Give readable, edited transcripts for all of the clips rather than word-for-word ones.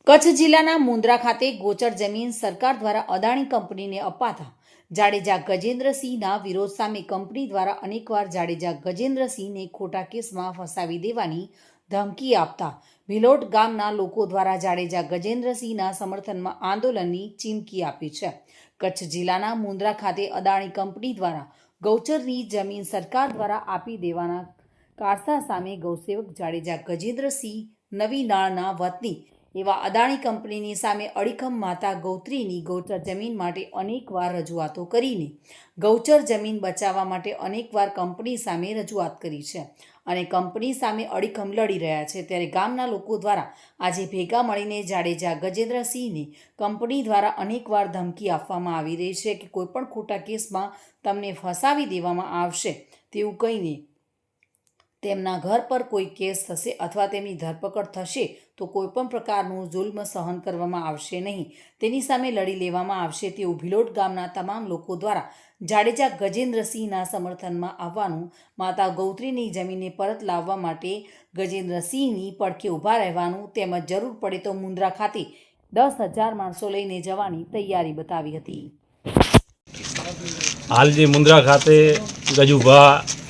કચ્છ જિલ્લાના મુન્દ્રા ખાતે ગોચર જમીન સરકાર દ્વારા અદાણી કંપનીને અપાતા જાડેજા ગજેન્દ્રસિંહના વિરોધ સામે કંપની દ્વારા અનેકવાર જાડેજા ગજેન્દ્રસિંહને ખોટા કેસમાં ફસાવી દેવાની ધમકી આપતા ભિલોટ ગામના લોકો દ્વારા જાડેજા ગજેન્દ્રસિંહના સમર્થનમાં આંદોલનની ચીમકી આપી છે। કચ્છ જિલ્લાના મુન્દ્રા ખાતે અદાણી કંપની દ્વારા ગૌચરની જમીન સરકાર દ્વારા આપી દેવાના કારસા સામે ગૌસેવક જાડેજા ગજેન્દ્રસિંહ નવી નાળના વતની એવા અદાણી કંપનીની સામે અડીખમ માતા ગૌત્રીની ગૌચર જમીન માટે અનેકવાર રજૂઆતો કરીને ગૌચર જમીન બચાવવા માટે અનેકવાર કંપની સામે રજૂઆત કરી છે અને કંપની સામે અડીખમ લડી રહ્યા છે। ત્યારે ગામના લોકો દ્વારા આજે ભેગા મળીને જાડેજા ગજેન્દ્રસિંહને કંપની દ્વારા અનેકવાર ધમકી આપવામાં આવી રહી છે કે કોઈપણ ખોટા કેસમાં તમને ફસાવી દેવામાં આવશે તેવું કહીને તેમના ઘર પર કોઈ કેસ થશે અથવા તેમની ધરપકડ થશે તો કોઈપણ પ્રકારનું જુલ્મ સહન કરવામાં આવશે નહીં, તેની સામે લડી લેવામાં આવશે તેવું ભિલોટ ગામના તમામ લોકો દ્વારા જાડેજા ગજેન્દ્રસિંહના સમર્થનમાં આવવાનું, માતા ગૌત્રીની જમીનને પરત લાવવા માટે ગજેન્દ્રસિંહની પડખે ઊભા રહેવાનું તેમજ જરૂર પડે તો મુન્દ્રા ખાતે 10,000 માણસો લઈને જવાની તૈયારી બતાવી હતી। हाल जे मुंद्रा खाते गजूभा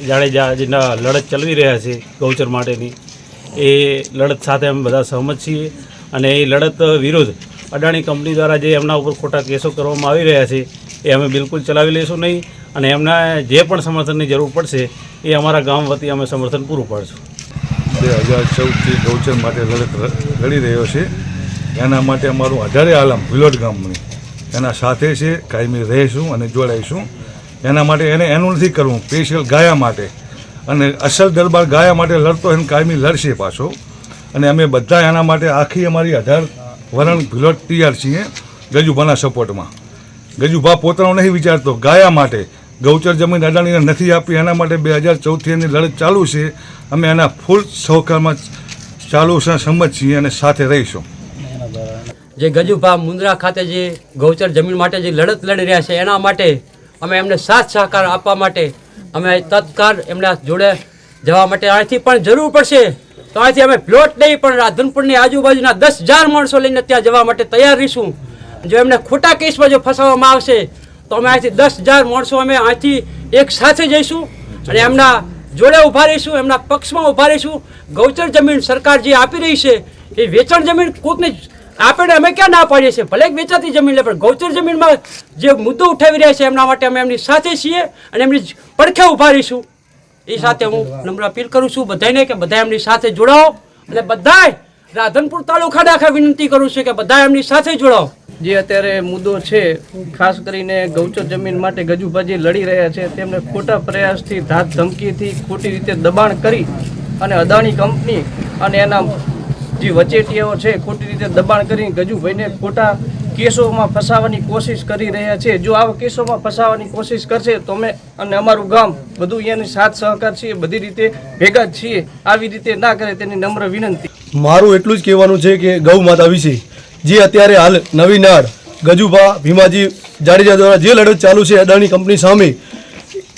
जाडेजा जेना लड़त चलवी रह्या छे गौचर माटेनी ए लड़त साथे अमे बधा सहमत छीए अने ए लड़त विरोध अडाणी कंपनी द्वारा जे एमना उपर खोटा केसो करवामां आवी रह्या छे ए अमे बिल्कुल चलावी लेशुं नहीं अने एमना जे पण समर्थननी जरूर पड़शे ए अमारा गाम वती अमे समर्थन पूरुं पाडशुं। 2014 થી ગૌચર માટે લડત લડી રહ્યો છે, એના માટે અમારું આધારે આલમ ભિલોટ ગામની એના સાથે છે, કાયમી રહીશું અને જોડાઈશું। એના માટે એને એનું નથી કરવું, સ્પેશિયલ ગાયા માટે અને અસલ દરબાર ગાયા માટે લડતો એને કાયમી લડશે પાછો અને અમે બધા એના માટે આખી અમારી 18 વરણ ભિલોટ તૈયાર છીએ ગજુભાના સપોર્ટમાં। ગજુભા પોતાનો નહીં વિચારતો, ગાયા માટે ગૌચર જમીન અદાણીને નથી આપી એના માટે 2014થી એની લડત ચાલુ છે। અમે એના ફૂલ સહકારમાં ચાલુ છે, સંમત છીએ અને સાથે રહીશું। જે ગજુભા મુન્દ્રા ખાતે જે ગૌચર જમીન માટે જે લડત લડી રહ્યા છે એના માટે અમે એમને સાથ સહકાર આપવા માટે અમે તત્કાળ એમના જોડે જવા માટે અહીંથી પણ જરૂર પડશે તો અહીંથી અમે પ્લોટ નહીં પણ રાધનપુરની આજુબાજુના 10,000 માણસો લઈને ત્યાં જવા માટે તૈયાર રહીશું। જો એમને ખોટા કેસમાં જો ફસાવવામાં આવશે તો અમે અહીંથી 10,000 માણસો અમે અહીંથી એક સાથે જઈશું અને એમના જોડે ઊભા રહીશું, એમના પક્ષમાં ઊભા રહીશું। ગૌચર જમીન સરકાર જે આપી રહી છે એ વેચાણ જમીન કોઈકને આપણે અમે ક્યાં ના પાડીએ છીએ, ભલે વેચાતી જમીન લે પણ ગૌચર જમીનમાં જે મુદ્દો ઉઠાવી રહ્યા છે એમના માટે અમે એમની સાથે છીએ અને એમની પડખે ઊભા રહીશું। એ સાથે હું નમ્ર અપીલ કરું છું બધાને કે બધા એમની સાથે જોડાઓ અને બધાય રાધનપુર તાલુકા આખા વિનંતી કરું છું કે બધા એમની સાથે જોડાઓ। જે અત્યારે મુદ્દો છે ખાસ કરીને ગૌચર જમીન માટે ગજુભાજી લડી રહ્યા છે તેમને ખોટા પ્રયાસથી ધાક ધમકીથી ખોટી રીતે દબાણ કરી અને અદાણી કંપની અને એના જે વચેટિયાઓ છે ખોટી રીતે દબાણ કરી ગજુભાઈને ખોટા કેસોમાં ફસાવવાની કોશિશ કરી રહ્યા છે। જો આવા કેસોમાં ફસાવવાની કોશિશ કરશે તો અમે અને અમારું ગામ બધું એની સાથ સહકાર છીએ, બધી રીતે ભેગા જ છીએ। આવી રીતે ના કરે તેની નમ્ર વિનંતી। મારું એટલું જ કહેવાનું છે કે ગૌ માતા વિશે જે અત્યારે હાલ નવી નાળ ગજુભા ભીમાજી જાડેજા દ્વારા જે લડત ચાલુ છે અદાણી કંપની સામે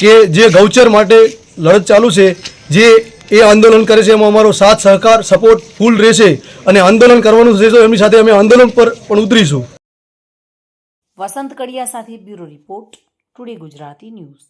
કે જે ગૌચર માટે લડત ચાલુ છે, જે એ આંદોલન કરે છે એમાં અમારો સાથ સહકાર સપોર્ટ ફૂલ રહેશે અને આંદોલન કરવાનું રહેશે એમની સાથે અમે આંદોલન પર પણ ઉતરીશું। વસંત કડિયા સાથે bureau report, today Gujarati news.